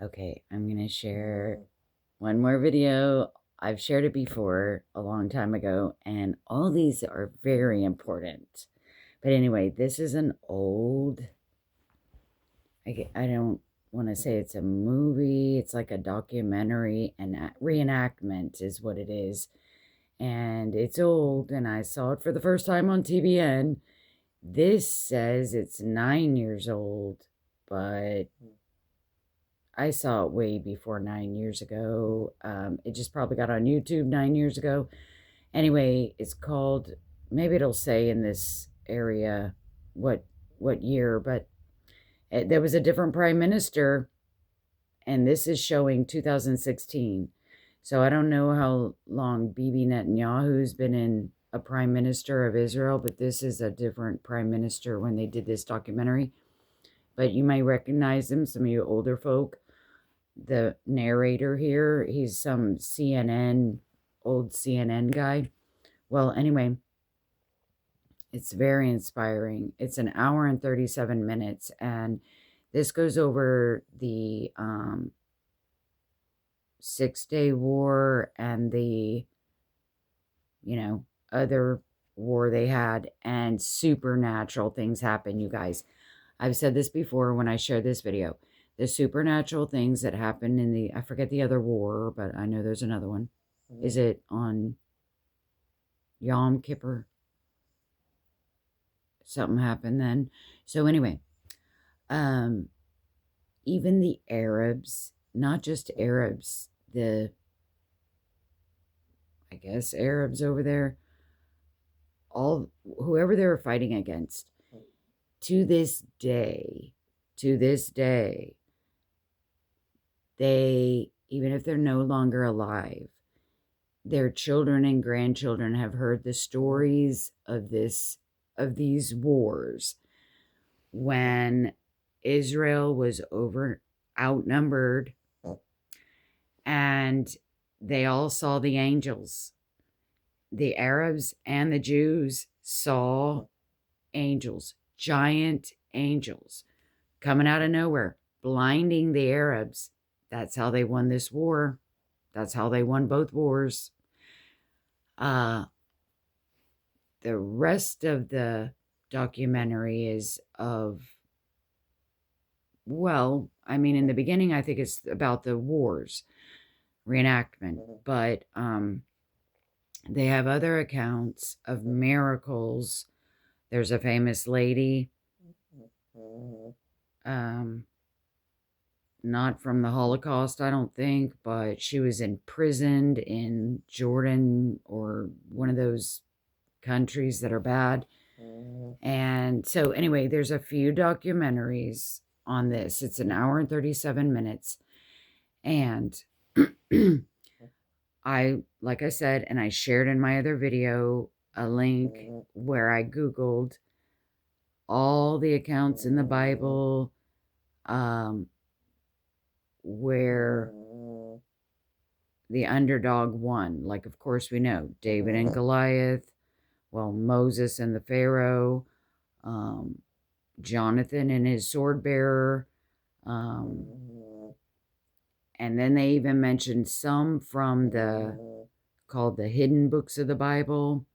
Okay, I'm going to share one more video. I've shared it before a long time ago, and all these are very important. But anyway, this is an old, I don't want to say it's a movie. It's like a documentary and reenactment is what it is. And it's old, and I saw it for the first time on TVN. This says it's 9 years old, but I saw it way before 9 years ago. It just probably got on YouTube 9 years ago. Anyway, it's called, maybe it'll say in this area what year, but there was a different prime minister, and this is showing 2016. So I don't know how long Bibi Netanyahu's been in a prime minister of Israel, but this is a different prime minister when they did this documentary. But you may recognize him, some of you older folk. The narrator here, he's some old CNN guy. Well, anyway, it's very inspiring. It's an hour and 37 minutes, and this goes over the 6-Day War and the, other war they had, and supernatural things happen, you guys. I've said this before when I shared this video. The supernatural things that happen in I forget the other war, but I know there's another one. Is it on Yom Kippur? Something happened then. So anyway, even the Arabs, not just Arabs, I guess Arabs over there, whoever they were fighting against, to this day, they, even if they're no longer alive, their children and grandchildren have heard the stories of these wars when Israel was outnumbered, and they all saw the angels. The Arabs and the Jews saw angels, giant angels, coming out of nowhere, blinding the Arabs. That's how they won this war. That's how they won both wars. The rest of the documentary is in the beginning, I think it's about the wars, reenactment, but they have other accounts of miracles. There's a famous lady, not from the Holocaust, I don't think, but she was imprisoned in Jordan or one of those countries that are bad. And so anyway, there's a few documentaries on this. It's an hour and 37 minutes. And like I said, and I shared in my other video, a link where I Googled all the accounts in the Bible where the underdog won. Like, of course, we know David and Goliath, Moses and the Pharaoh, Jonathan and his sword bearer, and then they even mentioned some from called the hidden books of the Bible.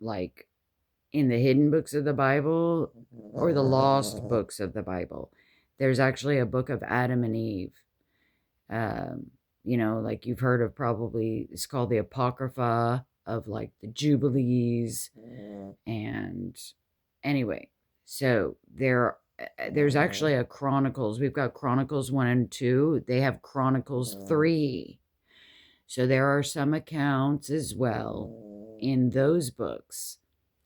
Like in the hidden books of the Bible or the lost books of the Bible, there's actually a book of Adam and Eve. Like you've heard of, probably, it's called the Apocrypha of like the Jubilees. And anyway, so there's actually a Chronicles. We've got Chronicles 1 and 2. They have Chronicles 3. So there are some accounts as well in those books.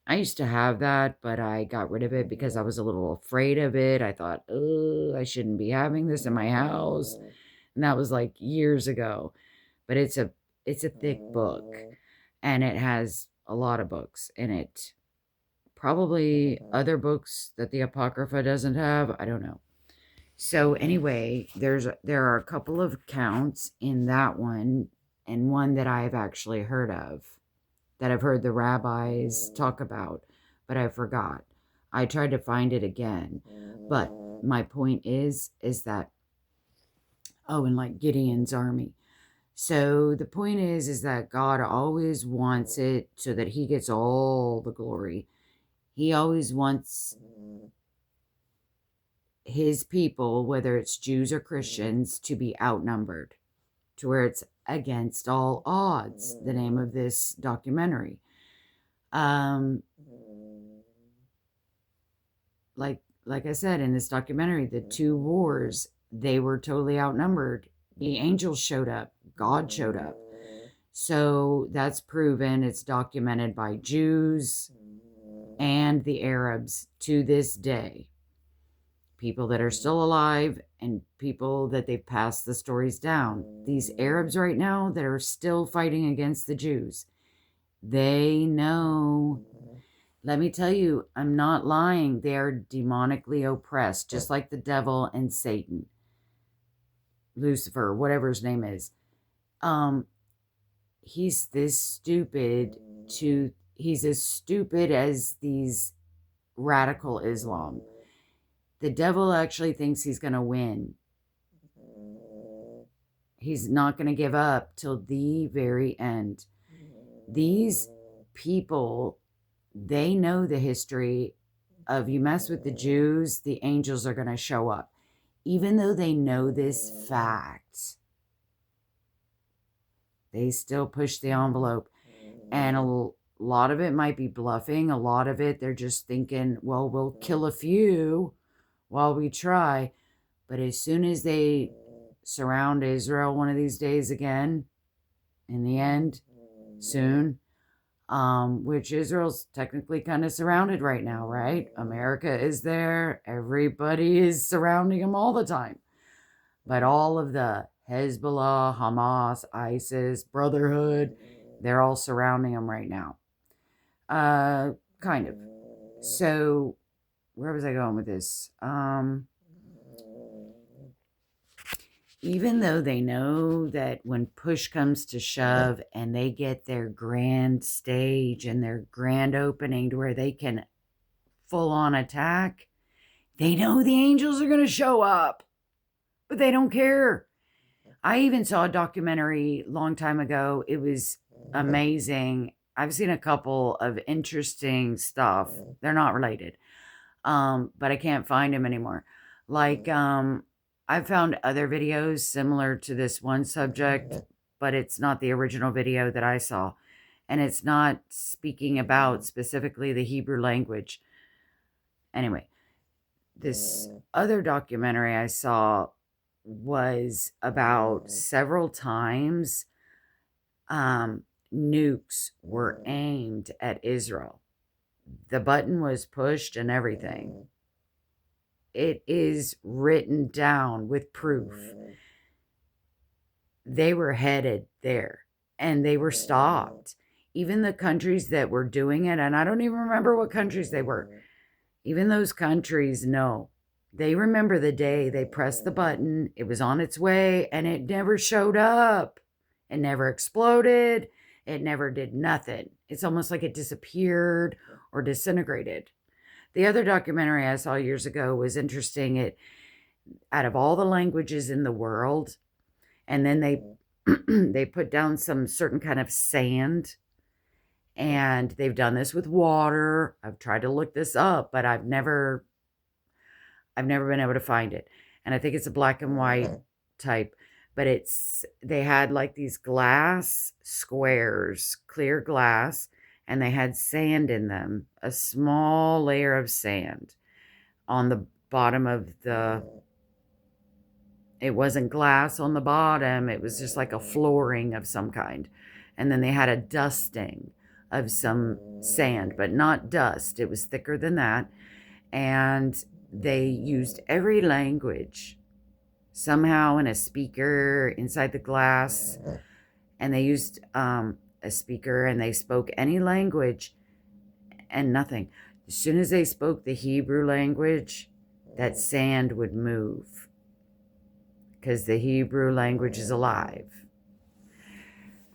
I used to have that, but I got rid of it because I was a little afraid of it. I thought, oh, I shouldn't be having this in my house. And that was like years ago. But it's a thick book, and it has a lot of books in it. Probably other books that the Apocrypha doesn't have. I don't know. So anyway, there are a couple of accounts in that one, and one that I've actually heard of, that I've heard the rabbis talk about, but I forgot. I tried to find it again. But my point is that, oh, and like Gideon's army. So the point is that God always wants it so that he gets all the glory. He always wants his people, whether it's Jews or Christians, to be outnumbered, to where it's against all odds, the name of this documentary. Like I said, in this documentary, the two wars, they were totally outnumbered. The angels showed up. God showed up. So that's proven. It's documented by Jews and the Arabs to this day. People that are still alive and people that they've passed the stories down. These Arabs right now that are still fighting against the Jews, they know. Let me tell you, I'm not lying. They are demonically oppressed, just like the devil and Satan. Lucifer, whatever his name is. He's this stupid he's as stupid as these radical Islam. The devil actually thinks he's going to win. He's not going to give up till the very end. These people, they know the history of, you mess with the Jews, the angels are going to show up. Even though they know this fact, they still push the envelope. And a lot of it might be bluffing. A lot of it, they're just thinking, well, we'll kill a few while we try. But as soon as they surround Israel one of these days again, in the end, soon, which Israel's technically kind of surrounded right now, right? America is there. Everybody is surrounding them all the time. But all of the Hezbollah, Hamas, ISIS, Brotherhood, they're all surrounding them right now. Kind of. So, where was I going with this? Even though they know that when push comes to shove and they get their grand stage and their grand opening to where they can full on attack, they know the angels are going to show up, but they don't care. I even saw a documentary a long time ago. It was amazing. I've seen a couple of interesting stuff. They're not related, but I can't find them anymore. Like, I've found other videos similar to this one subject, but it's not the original video that I saw. And it's not speaking about specifically the Hebrew language. Anyway, this other documentary I saw was about several times nukes were aimed at Israel. The button was pushed and everything. It is written down with proof. They were headed there and they were stopped. Even the countries that were doing it, and I don't even remember what countries they were, even those countries know. They remember the day they pressed the button, it was on its way, and it never showed up. It never exploded. It never did nothing. It's almost like it disappeared or disintegrated. The other documentary I saw years ago was interesting. It, out of all the languages in the world, and then they put down some certain kind of sand, and they've done this with water. I've tried to look this up, but I've never been able to find it. And I think it's a black and white type, but they had like these glass squares, clear glass, and they had sand in them, a small layer of sand on the bottom of it wasn't glass on the bottom, it was just like a flooring of some kind. And then they had a dusting of some sand, but not dust. It was thicker than that. And they used every language somehow in a speaker inside the glass. And they used a speaker and they spoke any language and nothing. As soon as they spoke the Hebrew language, that sand would move because the Hebrew language is alive.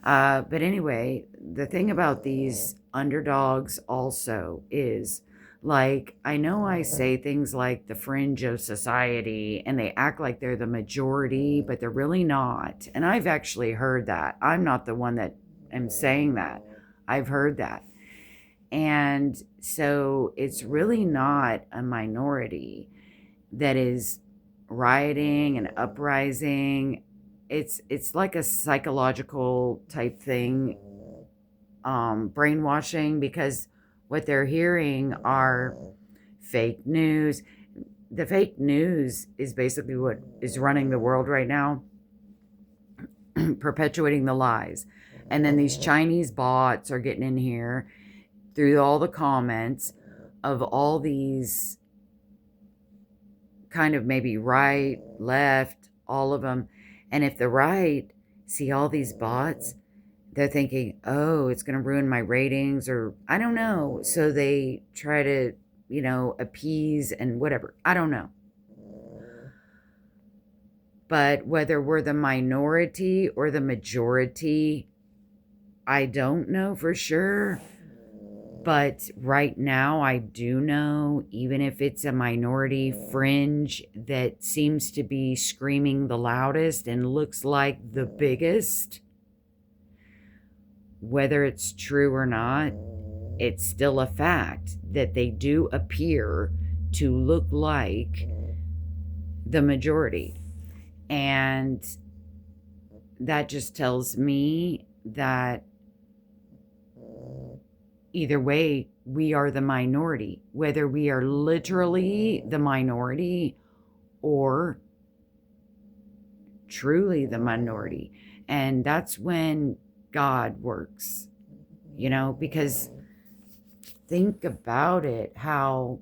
But anyway, the thing about these underdogs also is, Like, I know I say things like the fringe of society and they act like they're the majority, but they're really not. And I've actually heard that. I'm not the one that am saying that. I've heard that. And so it's really not a minority that is rioting and uprising. It's like a psychological type thing, brainwashing, because what they're hearing are fake news. The fake news is basically what is running the world right now, perpetuating the lies. And then these Chinese bots are getting in here through all the comments of all these kind of maybe right, left, all of them. And if the right see all these bots, they're thinking, oh, it's going to ruin my ratings, or I don't know. So they try to, appease and whatever. I don't know. But whether we're the minority or the majority, I don't know for sure. But right now, I do know, even if it's a minority fringe that seems to be screaming the loudest and looks like the biggest, whether it's true or not, it's still a fact that they do appear to look like the majority. And that just tells me that either way, we are the minority, whether we are literally the minority or truly the minority. And that's when God works, because think about it, how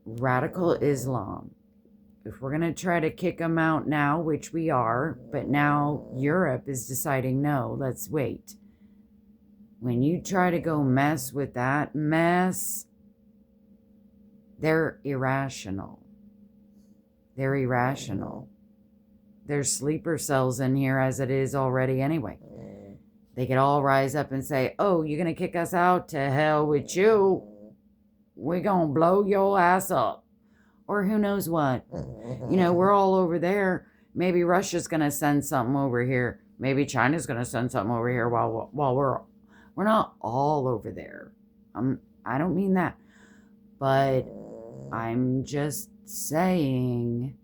radical Islam, if we're going to try to kick them out now, which we are, but now Europe is deciding, no, let's wait. When you try to go mess with that mess, they're irrational. They're irrational. There's sleeper cells in here as it is already anyway. They could all rise up and say, oh, you're going to kick us out? To hell with you. We're going to blow your ass up. Or who knows what. We're all over there. Maybe Russia's going to send something over here. Maybe China's going to send something over here while we're not all over there. I don't mean that. But I'm just saying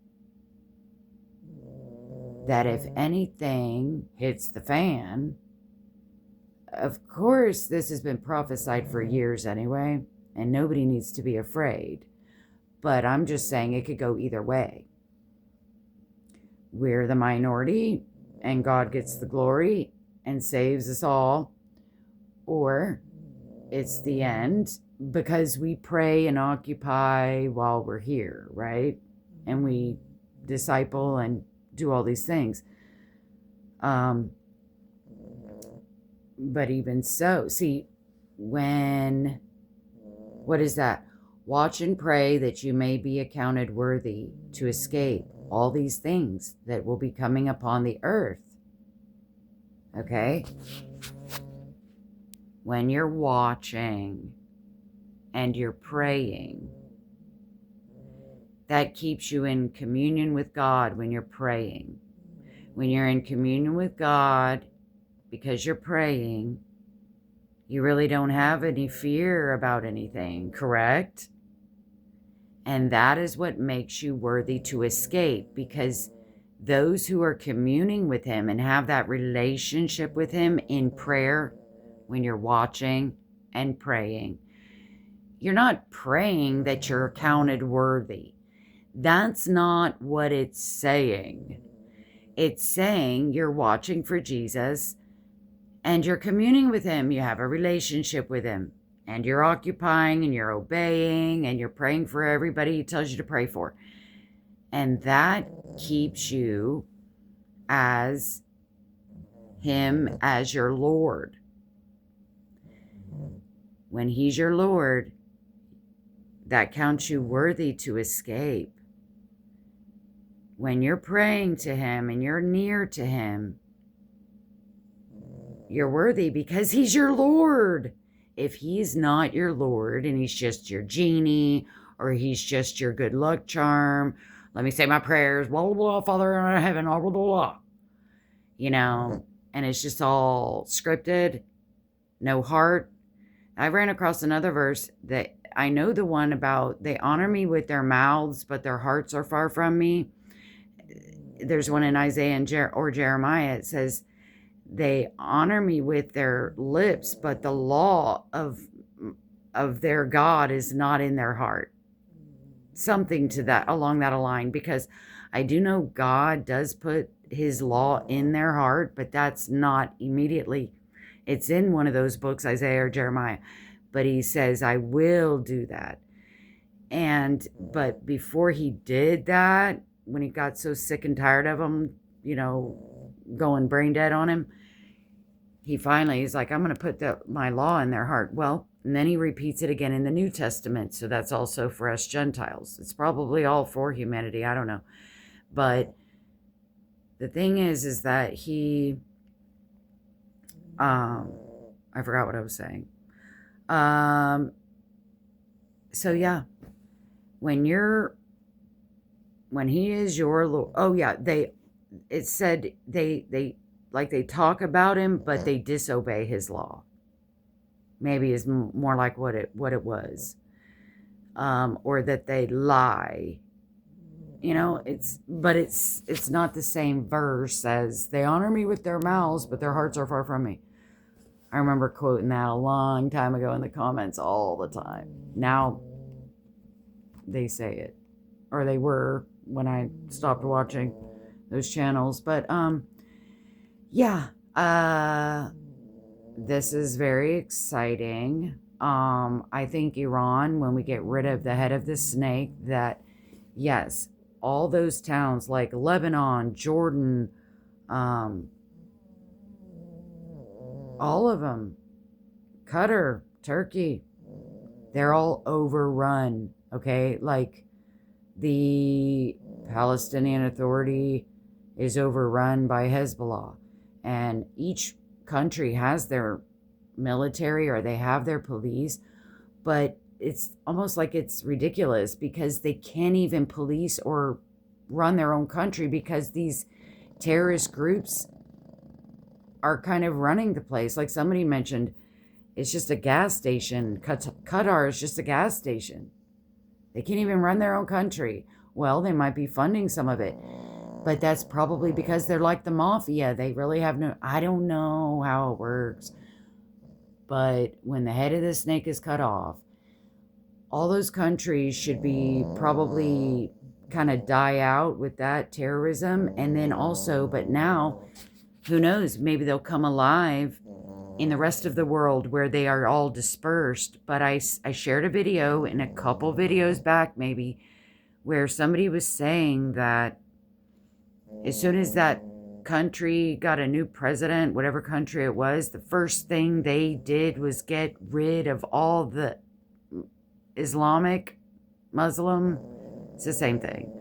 that if anything hits the fan, of course, this has been prophesied for years anyway, and nobody needs to be afraid. But I'm just saying it could go either way. We're the minority, and God gets the glory and saves us all. Or it's the end because we pray and occupy while we're here, right? And we disciple and do all these things. But even so, see, what is that? Watch and pray that you may be accounted worthy to escape all these things that will be coming upon the earth. Okay? When you're watching and you're praying, that keeps you in communion with God when you're praying. When you're in communion with God because you're praying, you really don't have any fear about anything, correct? And that is what makes you worthy to escape, because those who are communing with Him and have that relationship with Him in prayer, when you're watching and praying, you're not praying that you're counted worthy. That's not what it's saying. It's saying you're watching for Jesus and you're communing with Him. You have a relationship with Him, and you're occupying and you're obeying and you're praying for everybody He tells you to pray for. And that keeps you as Him as your Lord. When He's your Lord, that counts you worthy to escape. When you're praying to Him and you're near to Him, you're worthy because He's your Lord. if he's not your Lord and he's just your genie or he's just your good luck charm, let me say my prayers, blah, blah, blah, Father in heaven, blah, blah, blah, and it's just all scripted, no heart. I ran across another verse that I know, the one about they honor me with their mouths, but their hearts are far from me. There's one in Isaiah or Jeremiah. It says, they honor me with their lips, but the law of their God is not in their heart. Something to that, along that line, because I do know God does put his law in their heart, but that's not immediately. It's in one of those books, Isaiah or Jeremiah, but he says, I will do that. But before he did that, when he got so sick and tired of them, going brain dead on him, he's like, I'm going to put my law in their heart. Well, and then he repeats it again in the New Testament. So that's also for us Gentiles. It's probably all for humanity. I don't know. But the thing is that he, I forgot what I was saying. So yeah, when he is your Lord, oh yeah, it said they talk about him, but they disobey his law. Maybe is more like what it was, or that they lie. It's not the same verse as they honor me with their mouths, but their hearts are far from me. I remember quoting that a long time ago in the comments all the time. Now they say it, or they were when I stopped watching those channels. But yeah, this is very exciting. I think Iran, when we get rid of the head of the snake, that yes, all those towns like Lebanon, Jordan, all of them, Qatar, Turkey, they're all overrun, okay? Like the Palestinian Authority is overrun by Hezbollah, and each country has their military or they have their police, but it's almost like it's ridiculous because they can't even police or run their own country because these terrorist groups are kind of running the place. Like somebody mentioned, it's just a gas station. Qatar is just a gas station. They can't even run their own country. Well, they might be funding some of it, but that's probably because they're like the mafia. They really have I don't know how it works, but when the head of the snake is cut off, all those countries should be probably kind of die out with that terrorism. And then also, but now, who knows, maybe they'll come alive in the rest of the world where they are all dispersed. But I shared a video in a couple videos back maybe where somebody was saying that as soon as that country got a new president, whatever country it was, the first thing they did was get rid of all the Muslim, it's the same thing.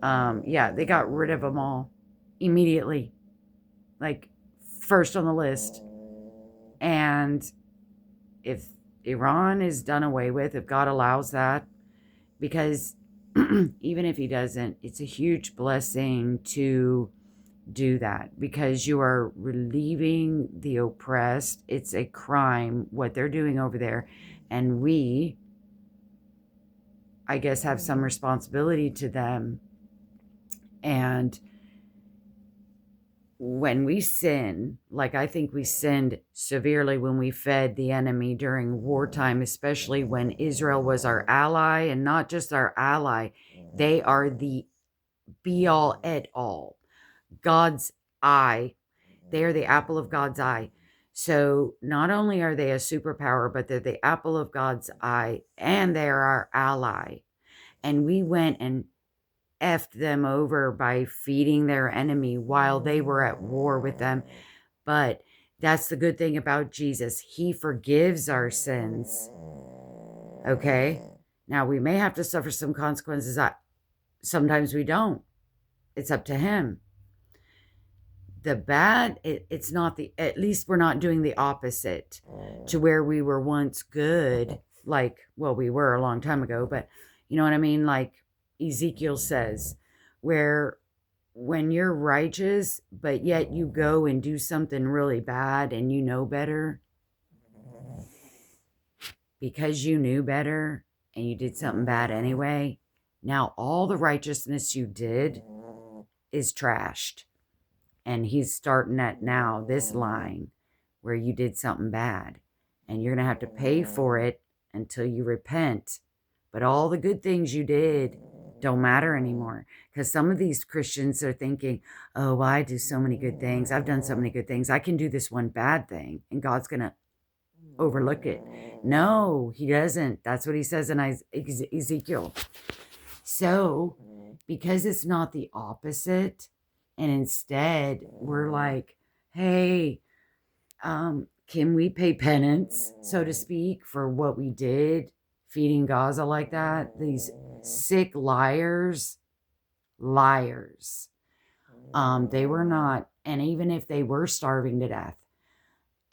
Yeah, they got rid of them all immediately, like first on the list. And if Iran is done away with, if God allows that, because even if he doesn't, it's a huge blessing to do that because you are relieving the oppressed. It's a crime what they're doing over there. And we, I guess, have some responsibility to them. And when we sin, like I think we sinned severely when we fed the enemy during wartime, especially when Israel was our ally, and not just our ally, they are the be all et all. God's eye. They are the apple of God's eye. So not only are they a superpower, but they're the apple of God's eye, and they're our ally. And we went and effed them over by feeding their enemy while they were at war with them. But that's the good thing about Jesus. He forgives our sins. Okay? Now, we may have to suffer some consequences. Sometimes we don't. It's up to him. the bad, it's not the, at least we're not doing the opposite to where we were once good. Like, well, we were a long time ago, but you know what I mean? Like Ezekiel says, where when you're righteous, but yet you go and do something really bad and you know better because you knew better and you did something bad anyway. Now all the righteousness you did is trashed. And he's starting at now this line where you did something bad and you're going to have to pay for it until you repent. But all the good things you did don't matter anymore, because some of these Christians are thinking, oh, well, I do so many good things. I've done so many good things. I can do this one bad thing and God's going to overlook it. No, he doesn't. That's what he says in Ezekiel. So because it's not the opposite, and instead we're like, hey, can we pay penance, so to speak, for what we did feeding Gaza like that? These sick liars. They were not, and even if they were starving to death,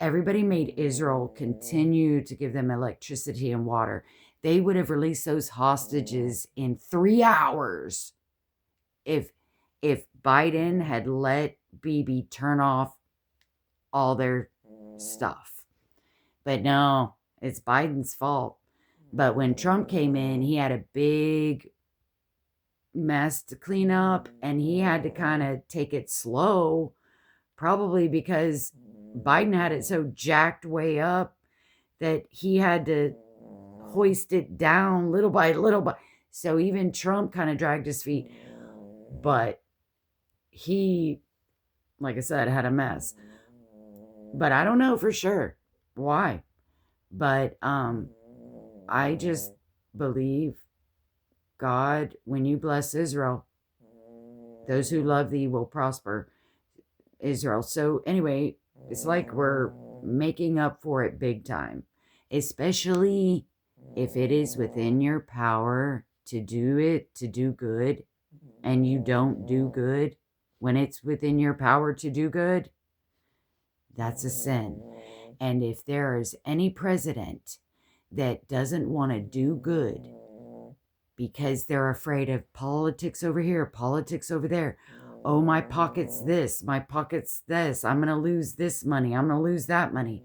everybody made Israel continue to give them electricity and water. They would have released those hostages in 3 hours if Biden had let Bibi turn off all their stuff. But no, it's Biden's fault. But when Trump came in, he had a big mess to clean up, and he had to kind of take it slow, probably because Biden had it so jacked way up that he had to hoist it down little by little. So even Trump kind of dragged his feet. But he, like I said, had a mess. But I don't know for sure why. But I just believe God, when you bless Israel, those who love thee will prosper, Israel. So anyway, it's like we're making up for it big time, especially if it is within your power to do it, to do good, and you don't do good when it's within your power to do good. That's a sin. And if there is any president that doesn't want to do good because they're afraid of politics over here, politics over there, oh, my pocket's this, my pocket's this, I'm going to lose this money, I'm going to lose that money,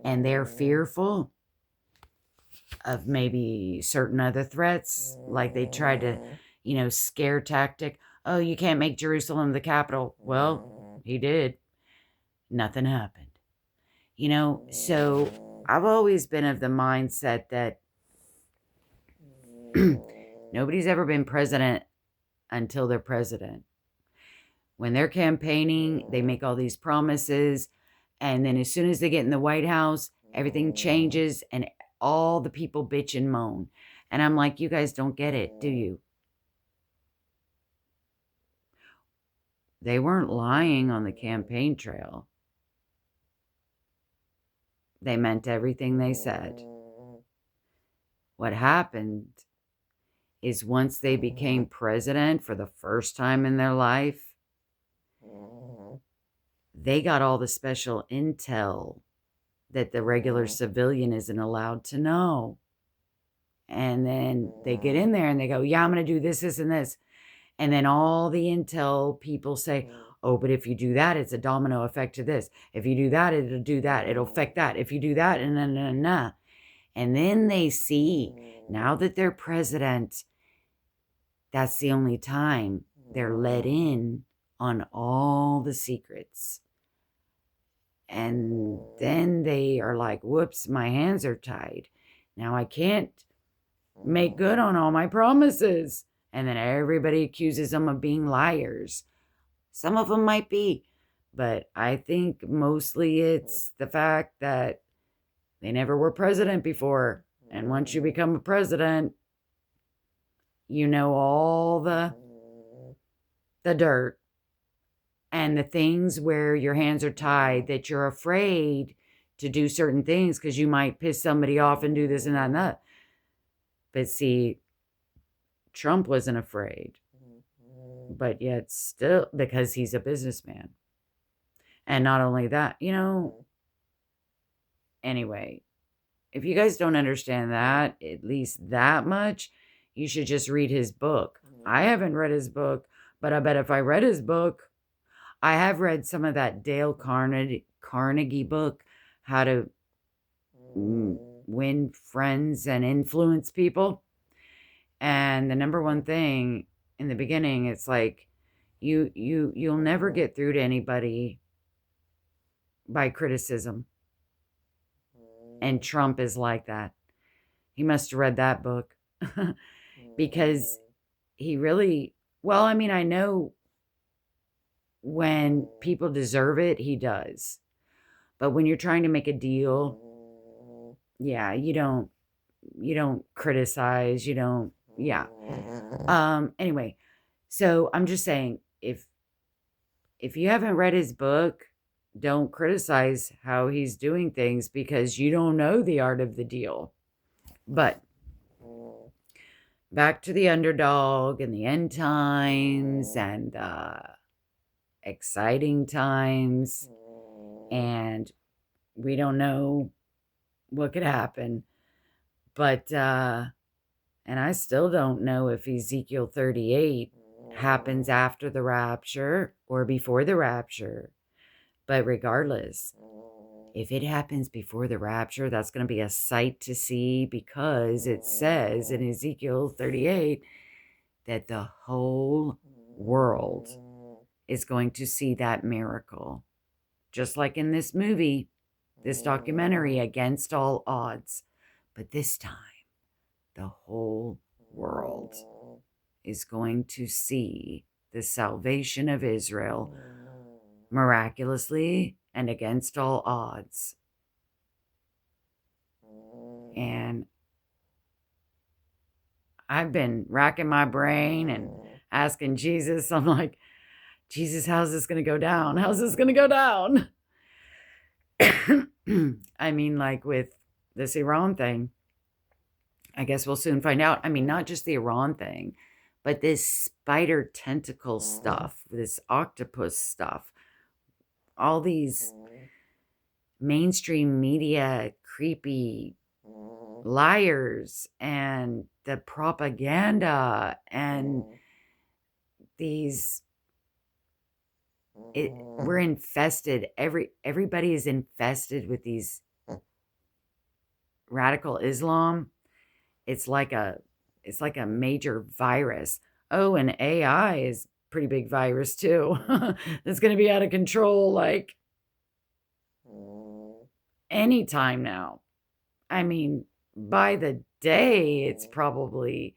and they're fearful of maybe certain other threats, like they tried to, scare tactic. Oh, you can't make Jerusalem the capital. Well, he did. Nothing happened. So I've always been of the mindset that nobody's ever been president until they're president. When they're campaigning, they make all these promises, and then as soon as they get in the White House, everything changes and all the people bitch and moan. And I'm like, you guys don't get it, do you? They weren't lying on the campaign trail. They meant everything they said. What happened is once they became president for the first time in their life, they got all the special intel that the regular civilian isn't allowed to know. And then they get in there and they go, yeah, I'm going to do this, this, and this. And then all the intel people say, oh, but if you do that, it's a domino effect to this. If you do that, it'll do that. It'll affect that. If you do that, and then they see, now that they're president, that's the only time they're let in on all the secrets. And then they are like, whoops, my hands are tied. Now I can't make good on all my promises. And then everybody accuses them of being liars. Some of them might be, but I think mostly it's the fact that they never were president before. And once you become a president, you know all the dirt and the things where your hands are tied, that you're afraid to do certain things because you might piss somebody off and do this and that and that. But see, Trump wasn't afraid, but yet still, because he's a businessman. And not only that, anyway, if you guys don't understand that, at least that much, you should just read his book. I haven't read his book, but I bet if I read his book, I have read some of that Dale Carnegie book, How to Win Friends and Influence People. And the number one thing in the beginning, it's like you'll never get through to anybody by criticism. And Trump is like that. He must have read that book because he really, well, I mean, I know when people deserve it, he does. But when you're trying to make a deal, yeah, you don't criticize, yeah. Anyway, so I'm just saying, if you haven't read his book, don't criticize how he's doing things because you don't know the art of the deal. But back to the underdog and the end times and exciting times, and we don't know what could happen. But and I still don't know if Ezekiel 38 happens after the rapture or before the rapture. But regardless, if it happens before the rapture, that's going to be a sight to see, because it says in Ezekiel 38 that the whole world is going to see that miracle. Just like in this movie, this documentary, Against All Odds. But this time, the whole world is going to see the salvation of Israel miraculously and against all odds. And I've been racking my brain and asking Jesus, I'm like, Jesus, how's this going to go down? How's this going to go down? I mean, like with this Iran thing, I guess we'll soon find out. I mean, not just the Iran thing, but this spider tentacle stuff, this octopus stuff, all these mainstream media creepy liars and the propaganda and these we're infested. Everybody is infested with these radical Islam. It's like a major virus. Oh, and AI is a pretty big virus too. That's going to be out of control like anytime now. I mean, by the day, it's probably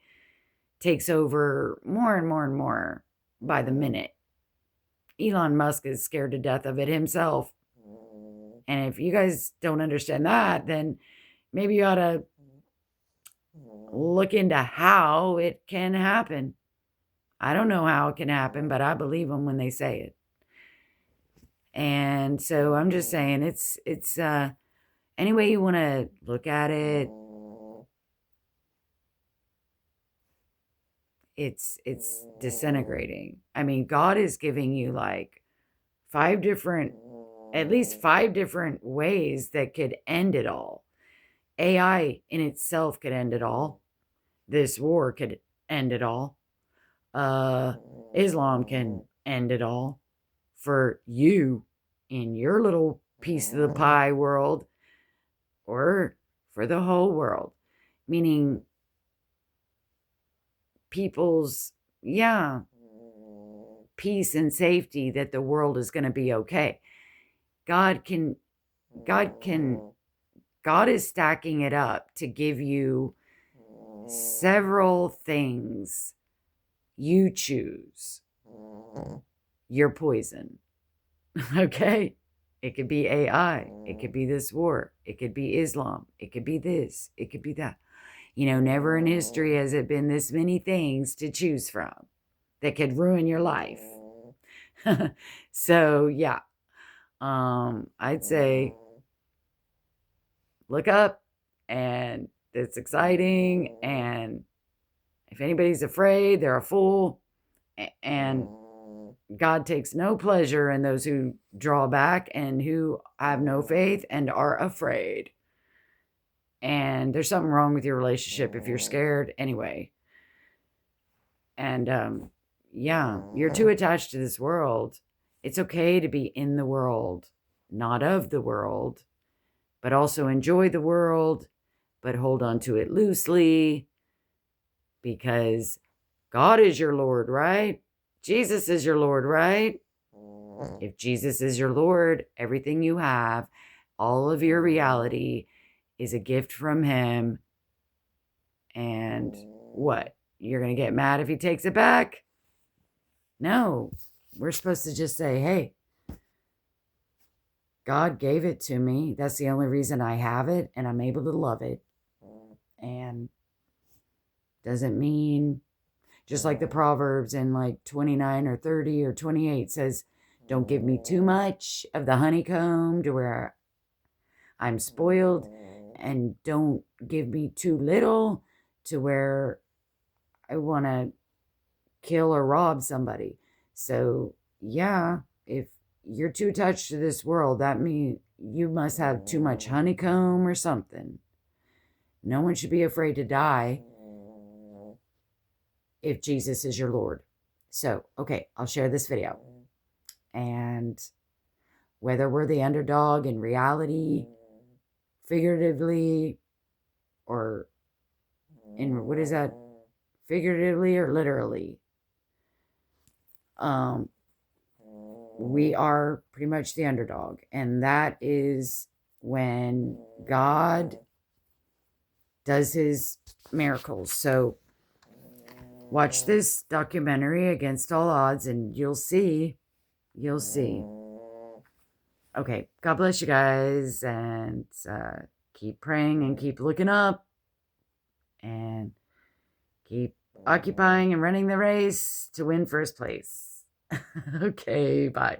takes over more and more and more by the minute. Elon Musk is scared to death of it himself. And if you guys don't understand that, then maybe you ought to look into how it can happen. I don't know how it can happen, but I believe them when they say it. And so I'm just saying it's any way you want to look at it, it's disintegrating. I mean, God is giving you like at least five different ways that could end it all. AI in itself could end it all. This war could end it all. Islam can end it all for you in your little piece of the pie world, or for the whole world, meaning people's peace and safety, that the world is going to be okay. God is stacking it up to give you several things. You choose your poison. Okay? It could be AI. It could be this war. It could be Islam. It could be this. It could be that. Never in history has it been this many things to choose from that could ruin your life. So, yeah. I'd say look up, and it's exciting, and if anybody's afraid, they're a fool. And God takes no pleasure in those who draw back and who have no faith and are afraid. And there's something wrong with your relationship if you're scared anyway. And yeah, you're too attached to this world. It's okay to be in the world, not of the world, but also enjoy the world, but hold on to it loosely, because God is your Lord, right? Jesus is your Lord, right? If Jesus is your Lord, everything you have, all of your reality is a gift from him. And what? You're going to get mad if he takes it back? No. We're supposed to just say, hey, God gave it to me. That's the only reason I have it, and I'm able to love it. And doesn't mean, just like the Proverbs in like 29 or 30 or 28 says, don't give me too much of the honeycomb to where I'm spoiled, and don't give me too little to where I want to kill or rob somebody. So yeah, if you're too attached to this world, that means you must have too much honeycomb or something. No one should be afraid to die if Jesus is your Lord. So, okay, I'll share this video. And whether we're the underdog in reality, figuratively, or in, what is that? Figuratively or literally? We are pretty much the underdog. And that is when God does his miracles. So watch this documentary, Against All Odds, and you'll see. You'll see. Okay, God bless you guys, and keep praying and keep looking up and keep occupying and running the race to win first place. Okay, bye.